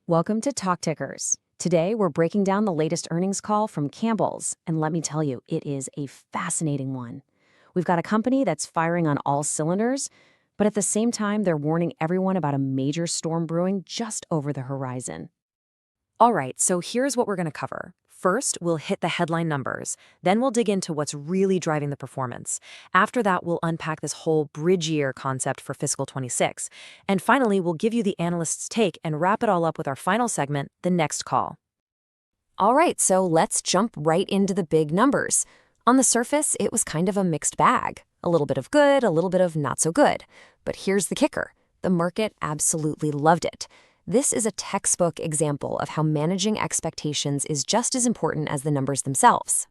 Welcome to Talk Tickers. Today, we're breaking down the latest earnings call from Campbell's, and let me tell you, it is a fascinating one. We've got a company that's firing on all cylinders, but at the same time, they're warning everyone about a major storm brewing just over the horizon. All right, so here's what we're going to cover. First, we'll hit the headline numbers. Then we'll dig into what's really driving the performance. After that, we'll unpack this whole bridge year concept for fiscal 26. And finally, we'll give you the analyst's take and wrap it all up with our final segment, the next call. All right, so let's jump right into the big numbers. On the surface, it was kind of a mixed bag. A little bit of good, a little bit of not so good. But here's the kicker. The market absolutely loved it. This is a textbook example of how managing expectations is just as important as the numbers themselves.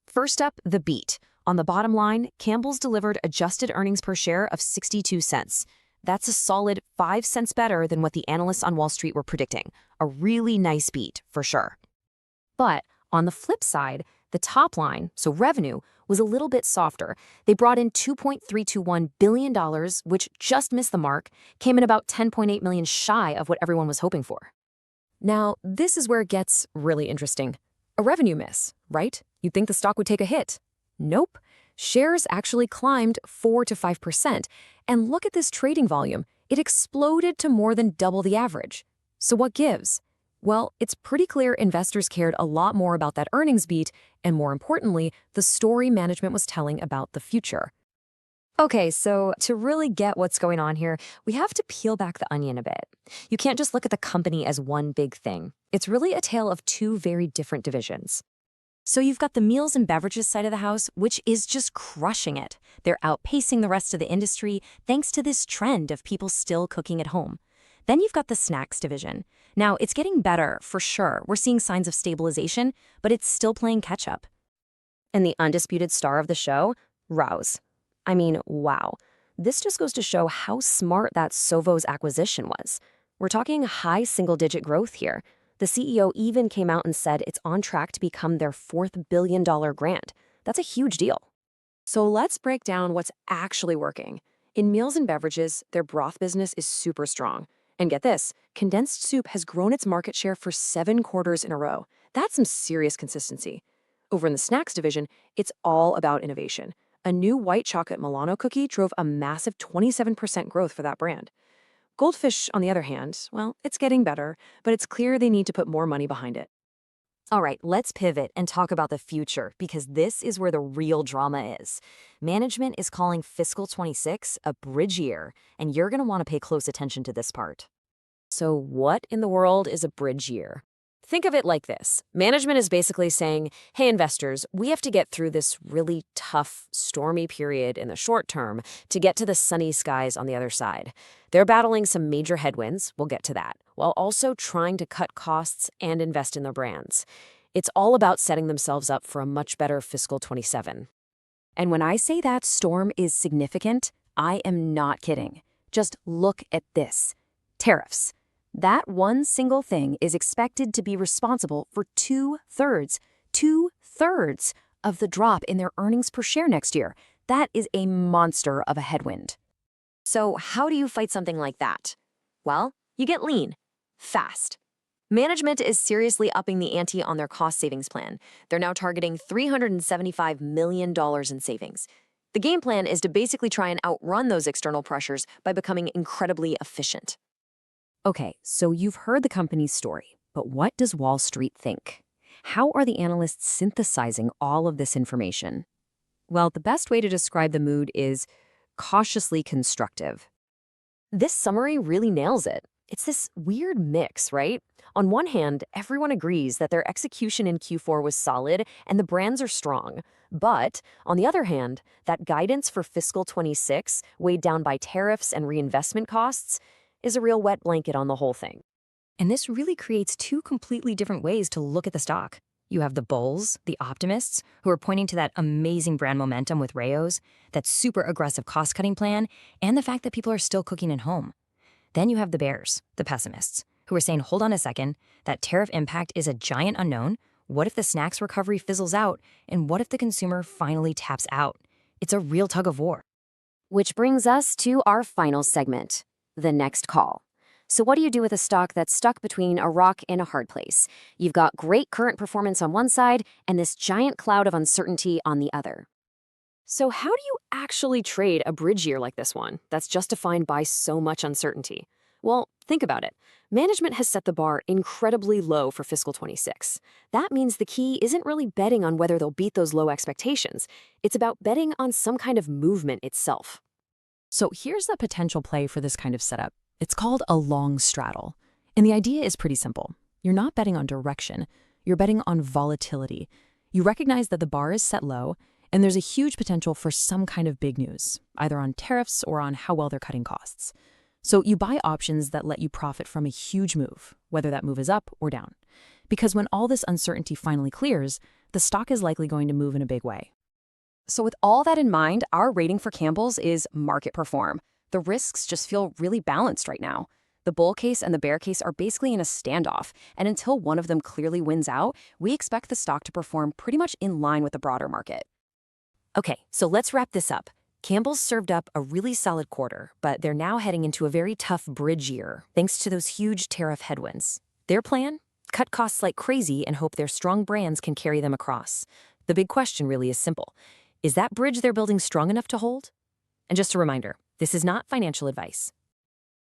First up, the beat. On the bottom line, Campbell's delivered adjusted earnings per share of 62 cents. That's a solid 5 cents better than what the analysts on Wall Street were predicting. A really nice beat, for sure. But on the flip side, the top line, so revenue, was a little bit softer. They brought in $2.321 billion, which just missed the mark, came in about $10.8 million shy of what everyone was hoping for. Now, this is where it gets really interesting. A revenue miss, right? You'd think the stock would take a hit. Nope. Shares actually climbed 4 to 5%. And look at this trading volume. It exploded to more than double the average. So what gives? Well, it's pretty clear investors cared a lot more about that earnings beat, and more importantly, the story management was telling about the future. Okay, so to really get what's going on here, we have to peel back the onion a bit. You can't just look at the company as one big thing. It's really a tale of two very different divisions. So you've got the meals and beverages side of the house, which is just crushing it. They're outpacing the rest of the industry thanks to this trend of people still cooking at home. Then you've got the snacks division. Now, it's getting better, for sure. We're seeing signs of stabilization, but it's still playing catch-up. And the undisputed star of the show? Rouse. I mean, wow. This just goes to show how smart that Sovos acquisition was. We're talking high single-digit growth here. The CEO even came out and said it's on track to become their $4 billion grant. That's a huge deal. So let's break down what's actually working. In meals and beverages, their broth business is super strong. And get this, condensed soup has grown its market share for 7 quarters in a row. That's some serious consistency. Over in the snacks division, it's all about innovation. A new white chocolate Milano cookie drove a massive 27% growth for that brand. Goldfish, on the other hand, well, it's getting better, but it's clear they need to put more money behind it. All right, let's pivot and talk about the future, because this is where the real drama is. Management is calling fiscal 26 a bridge year, and you're going to want to pay close attention to this part. So what in the world is a bridge year? Think of it like this. Management is basically saying, hey, investors, we have to get through this really tough, stormy period in the short term to get to the sunny skies on the other side. They're battling some major headwinds, we'll get to that, while also trying to cut costs and invest in their brands. It's all about setting themselves up for a much better fiscal 27. And when I say that storm is significant, I am not kidding. Just look at this. Tariffs. That one single thing is expected to be responsible for two-thirds of the drop in their earnings per share next year. That is a monster of a headwind. So how do you fight something like that? Well, you get lean, fast. Management is seriously upping the ante on their cost savings plan. They're now targeting $375 million in savings. The game plan is to basically try and outrun those external pressures by becoming incredibly efficient. Okay, so you've heard the company's story, but what does Wall Street think? How are the analysts synthesizing all of this information? Well, the best way to describe the mood is cautiously constructive. This summary really nails it. It's this weird mix, right? On one hand, everyone agrees that their execution in Q4 was solid and the brands are strong. But, on the other hand, that guidance for fiscal 26, weighed down by tariffs and reinvestment costs, is a real wet blanket on the whole thing. And this really creates two completely different ways to look at the stock. You have the bulls, the optimists, who are pointing to that amazing brand momentum with Rayo's, that super aggressive cost-cutting plan, and the fact that people are still cooking at home. Then you have the bears, the pessimists, who are saying, hold on a second, that tariff impact is a giant unknown. What if the snacks recovery fizzles out? And what if the consumer finally taps out? It's a real tug of war. Which brings us to our final segment, the next call. So what do you do with a stock that's stuck between a rock and a hard place? You've got great current performance on one side and this giant cloud of uncertainty on the other. So how do you actually trade a bridge year like this one that's just defined by so much uncertainty? Well, think about it. Management has set the bar incredibly low for fiscal 26. That means the key isn't really betting on whether they'll beat those low expectations. It's about betting on some kind of movement itself. So here's the potential play for this kind of setup. It's called a long straddle. And the idea is pretty simple. You're not betting on direction. You're betting on volatility. You recognize that the bar is set low, and there's a huge potential for some kind of big news, either on tariffs or on how well they're cutting costs. So you buy options that let you profit from a huge move, whether that move is up or down. Because when all this uncertainty finally clears, the stock is likely going to move in a big way. So with all that in mind, our rating for Campbell's is market perform. The risks just feel really balanced right now. The bull case and the bear case are basically in a standoff, and until one of them clearly wins out, we expect the stock to perform pretty much in line with the broader market. Okay, so let's wrap this up. Campbell's served up a really solid quarter, but they're now heading into a very tough bridge year, thanks to those huge tariff headwinds. Their plan? Cut costs like crazy and hope their strong brands can carry them across. The big question really is simple. Is that bridge they're building strong enough to hold? And just a reminder, this is not financial advice.